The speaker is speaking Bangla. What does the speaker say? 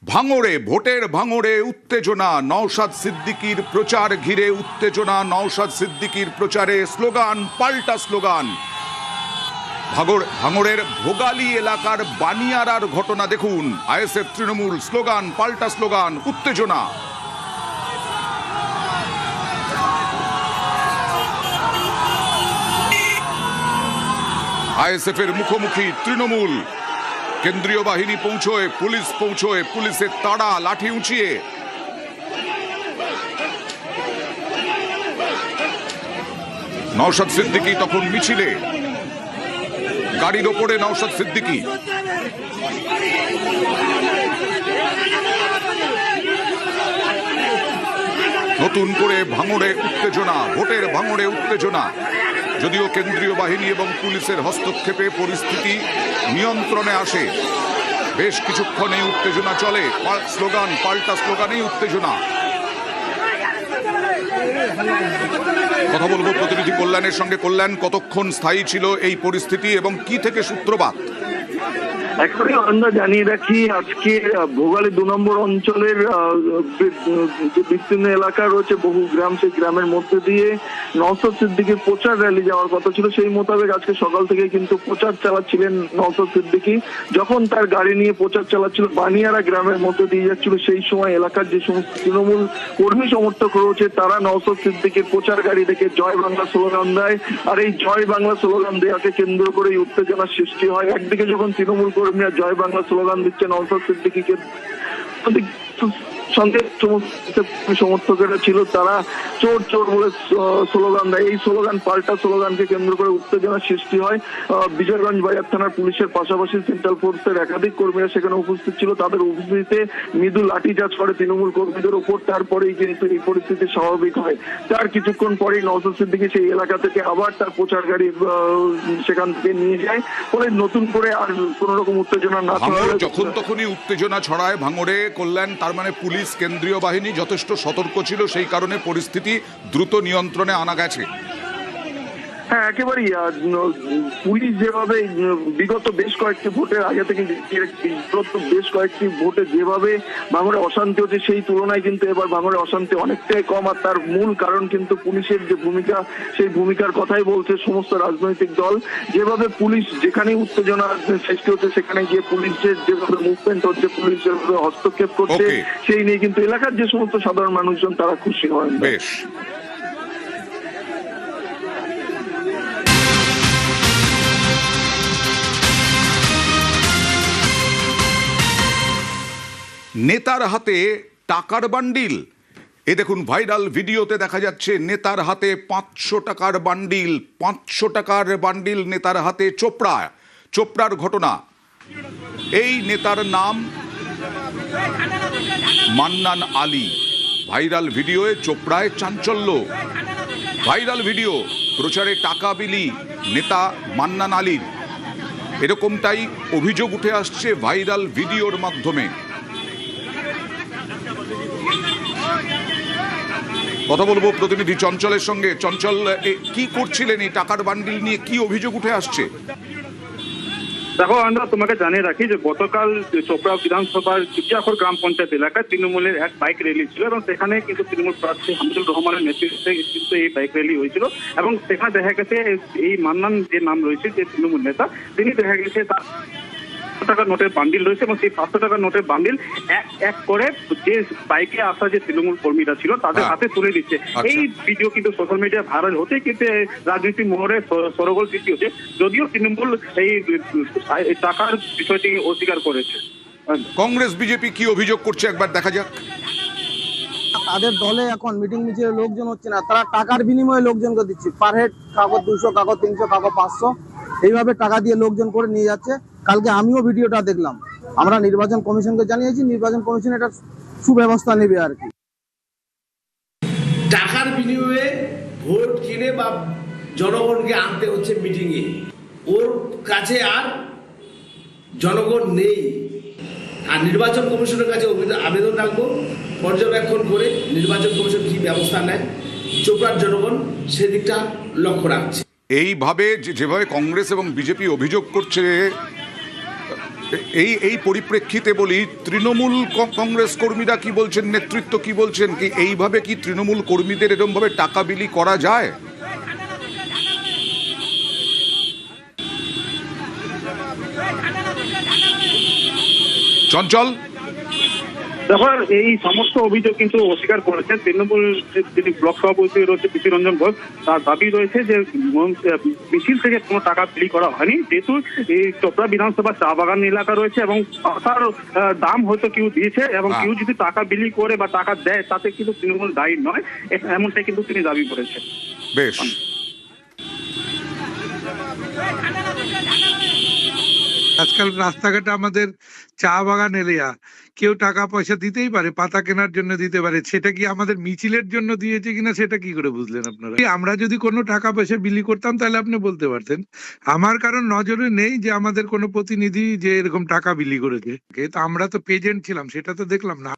ভাঙড়ে ভোটের ভাঙড়ে উত্তেজনা, নওশাদ সিদ্দিকীর প্রচার ঘিরে উত্তেজনা। নওশাদ সিদ্দিকীর প্রচারে স্লোগান পাল্টা স্লোগান। ভাঙড়ের ভোগালী এলাকার বানিয়ারার ঘটনা দেখুন। আইএসএফ তৃণমূল, স্লোগান পাল্টা স্লোগান, উত্তেজনা। আইএসএফ এর মুখোমুখি তৃণমূল। কেন্দ্রীয় বাহিনী পৌঁছয়, পুলিশ পৌঁছয়, পুলিশের তাড়া, লাঠি উঁচিয়ে। নওশাদ সিদ্দিকী তখন মিছিলে, গাড়ির ওপরে নওশাদ সিদ্দিকী। নতুন করে ভাঙড়ে উত্তেজনা, ভোটের ভাঙড়ে উত্তেজনা। যদিও কেন্দ্রীয় বাহিনী এবং পুলিশের হস্তক্ষেপে পরিস্থিতি নিয়ন্ত্রণে আসে, বেশ কিছুক্ষণ এই উত্তেজনা চলে। স্লোগান পাল্টা স্লোগানেই উত্তেজনা। কথা বলবো প্রতিনিধি কল্যাণের সঙ্গে। কল্যাণ, কতক্ষণ স্থায়ী ছিল এই পরিস্থিতি এবং কি থেকে সূত্রপাত? এখনই আমরা জানিয়ে রাখি, আজকে ভোগালী 2 নম্বর অঞ্চলের যে বিস্তীর্ণ এলাকা রয়েছে, বহু গ্রাম, সেই গ্রামের মধ্যে দিয়ে নওশাদ সিদ্দিকীর প্রচার র্যালি যাওয়ার কথা ছিল। সেই মোতাবেক আজকে সকাল থেকে কিন্তু প্রচার চালাচ্ছিলেন নওশাদ সিদ্দিকী। যখন তার গাড়ি নিয়ে প্রচার চালাচ্ছিল, বানিয়ারা গ্রামের মধ্যে দিয়ে যাচ্ছিল, সেই সময় এলাকার যে সমস্ত তৃণমূল কর্মী সমর্থক রয়েছে তারা নওশাদ সিদ্দিকীর প্রচার গাড়ি দেখে জয় বাংলা স্লোগান দেয়। আর এই জয় বাংলা স্লোগান দেওয়াকে কেন্দ্র করে উত্তেজনার সৃষ্টি হয়। একদিকে যখন তৃণমূল কর্মীরা জয় বাংলা স্লোগান দিচ্ছে, নওশাদ সিদ্দিকীকে সঙ্গে সমর্থকেরা ছিল, তারা চোর চোর বলে স্লোগান দেয়। এই স্লোগান পাল্টা স্লোগানকে কেন্দ্র করে উত্তেজনার সৃষ্টি হয়। বিজয়গঞ্জ বাজার থানার পুলিশের পাশাপাশি সেন্ট্রাল ফোর্সের একাধিক কর্মীরা সেখানে উপস্থিত ছিল। তাদের উপস্থিতিতে মৃদু লাঠিচার্জ করে তৃণমূল কর্মীদের উপর। তারপরেই কিন্তু এই পরিস্থিতি স্বাভাবিক হয়। তার কিছুক্ষণ পরেই নওশাদ সিদ্দিকী সেই এলাকা থেকে আবার তার প্রচার গাড়ি সেখান থেকে নিয়ে যায়। ফলে নতুন করে আর কোন রকম উত্তেজনা না ছড়ায়। যখন তখনই উত্তেজনা ছড়ায় ভাঙড়ে। কল্যাণ, তার মানে পুলিশ, কেন্দ্রীয় বাহিনী যথেষ্ট সতর্ক ছিল, সেই কারণে পরিস্থিতি দ্রুত নিয়ন্ত্রণে আনা গেছে। হ্যাঁ, একেবারেই। পুলিশ যেভাবে বিগত বেশ কয়েকটি ভোটের আগে থেকে বেশ কয়েকটি ভোটে যেভাবে ভাঙড়ে অশান্তি হচ্ছে, সেই তুলনায় কিন্তু এবার ভাঙড়ে অশান্তি অনেকটাই কম। আর তার মূল কারণ কিন্তু পুলিশের যে ভূমিকা, সেই ভূমিকার কথাই বলছে সমস্ত রাজনৈতিক দল। যেভাবে পুলিশ যেখানেই উত্তেজনা সৃষ্টি হচ্ছে সেখানে গিয়ে পুলিশের যেভাবে মুভমেন্ট হচ্ছে, পুলিশ যেভাবে হস্তক্ষেপ করছে, সেই নিয়ে কিন্তু এলাকার যে সমস্ত সাধারণ মানুষজন তারা খুশি হন। বেশ। নেতার হাতে টাকার বান্ডিল। এ দেখুন, ভাইরাল ভিডিওতে দেখা যাচ্ছে নেতার হাতে 500 টাকার বান্ডিল। 500 টাকার বান্ডিল নেতার হাতে। চোপড়ার ঘটনা। এই নেতার নাম মান্নান আলী। ভাইরাল ভিডিওয়ে চোপড়ায় চাঞ্চল্য। ভাইরাল ভিডিও, প্রচারে টাকা বিলি নেতা মান্নান আলীর, এরকমটাই অভিযোগ উঠে আসছে ভাইরাল ভিডিওর মাধ্যমে। কথা বলবো প্রতিনিধি চঞ্চলের সঙ্গে। চঞ্চল, কি করছিলেন এই টাকার বান্ডিল নিয়ে? কি অভিযোগ উঠে আসছে? দেখো, আমরা তোমাকে জানিয়ে রাখি যে গতকাল চোপড়া বিধানসভার চুটিয়াখর গ্রাম পঞ্চায়েত এলাকায় তৃণমূলের এক বাইক র্যালি ছিল এবং সেখানে কিন্তু তৃণমূল প্রার্থী হামিদুর রহমানের নেতৃত্বে কিন্তু এই বাইক র্যালি হয়েছিল। এবং সেখানে দেখা গেছে এই মান্নান যে নাম রয়েছে, যে তৃণমূল নেতা, তিনি দেখা গেছে তার টাকার নোটের বান্ডিল রয়েছে এবং সেই 500 টাকার নোটের বান্ডিল এক এক করে যে বাইকে আসা যে তৃণমূল কর্মীরা ছিল তাদের হাতে তুলে দিচ্ছে। এই ভিডিও কিন্তু সোশ্যাল মিডিয়া ভাইরাল হতে কিন্তু রাজনীতি মোহরে সরগোল সৃষ্টি হচ্ছে। যদিও তৃণমূল এই টাকার বিষয়টি অস্বীকার করেছে। কংগ্রেস বিজেপি কি অভিযোগ করছে একবার দেখা যাক। তাদের দলে এখন মিটিং মিছিলে লোকজন হচ্ছে না, তারা টাকার বিনিময়ে লোকজনকে দিচ্ছে। পার হেড কাগজ 200, কাগজ 300, কাগজ 500, এইভাবে টাকা দিয়ে লোকজন করে নিয়ে যাচ্ছে। কালকে আমিও ভিডিওটা দেখলাম। আমরা নির্বাচন কমিশনকে জানিয়েছি, নির্বাচন কমিশন এটা সুব্যবস্থা নেবে আর কি। টাকার বিনিময়ে ভোট কিনে বা জনগণকে আনতে হচ্ছে মিটিংয়ে। ওর কাছে আর জনগণ নেই। আর নির্বাচন কমিশনের কাছে আবেদন রাখবো, পর্যবেক্ষণ করে নির্বাচন কমিশন কি ব্যবস্থা নেয়, চোপড়ার জনগণ সেদিকটা লক্ষ্য রাখছে। এইভাবে যেভাবে কংগ্রেস এবং বিজেপি অভিযোগ করছে, এই পরিপ্রেক্ষিতে বলি, তৃণমূল কংগ্রেস কর্মীরা কি বলছেন, নেতৃত্ব কি বলছেন, কি এইভাবে কি তৃণমূল কর্মীদের এরকম ভাবে টাকা বিলি করা যায়? চঞ্চল, দেখো এই সমস্ত অভিযোগ কিন্তু অস্বীকার করেছেন তৃণমূল যিনি ব্লক সভাপতি রয়েছে পিসি রঞ্জন ঘোষ। তার দাবি রয়েছে যে মিছিল থেকে কোনো টাকা বিলি করা হয়নি, যেহেতু এই চোপড়া বিধানসভা চা বাগান এলাকা রয়েছে এবং তার দাম হয়তো কেউ দিয়েছে এবং কেউ যদি টাকা বিলি করে বা টাকা দেয় তাতে কিন্তু তৃণমূল দায়ী নয়, এমনটাই কিন্তু তিনি দাবি করেছেন। বেশ। আজকাল রাস্তাঘাটে আমাদের চা বাগান এরিয়া, কেউ টাকা পয়সা দিতেই পারে, পাতা কেনার জন্য দিতে পারে। সেটা কি আমাদের মিছিলের জন্য দিয়েছে কিনা সেটা কি করে বুঝলেন আপনারা? আমরা যদি কোনো টাকা পয়সা বিলি করতাম তাহলে আপনি বলতে পারতেন। আমার কারণ নজরে নেই যে আমাদের কোনো প্রতিনিধি যে এরকম টাকা বিলি করেছে, তো আমরা তো পেজেন্ট ছিলাম, সেটা তো দেখলাম না।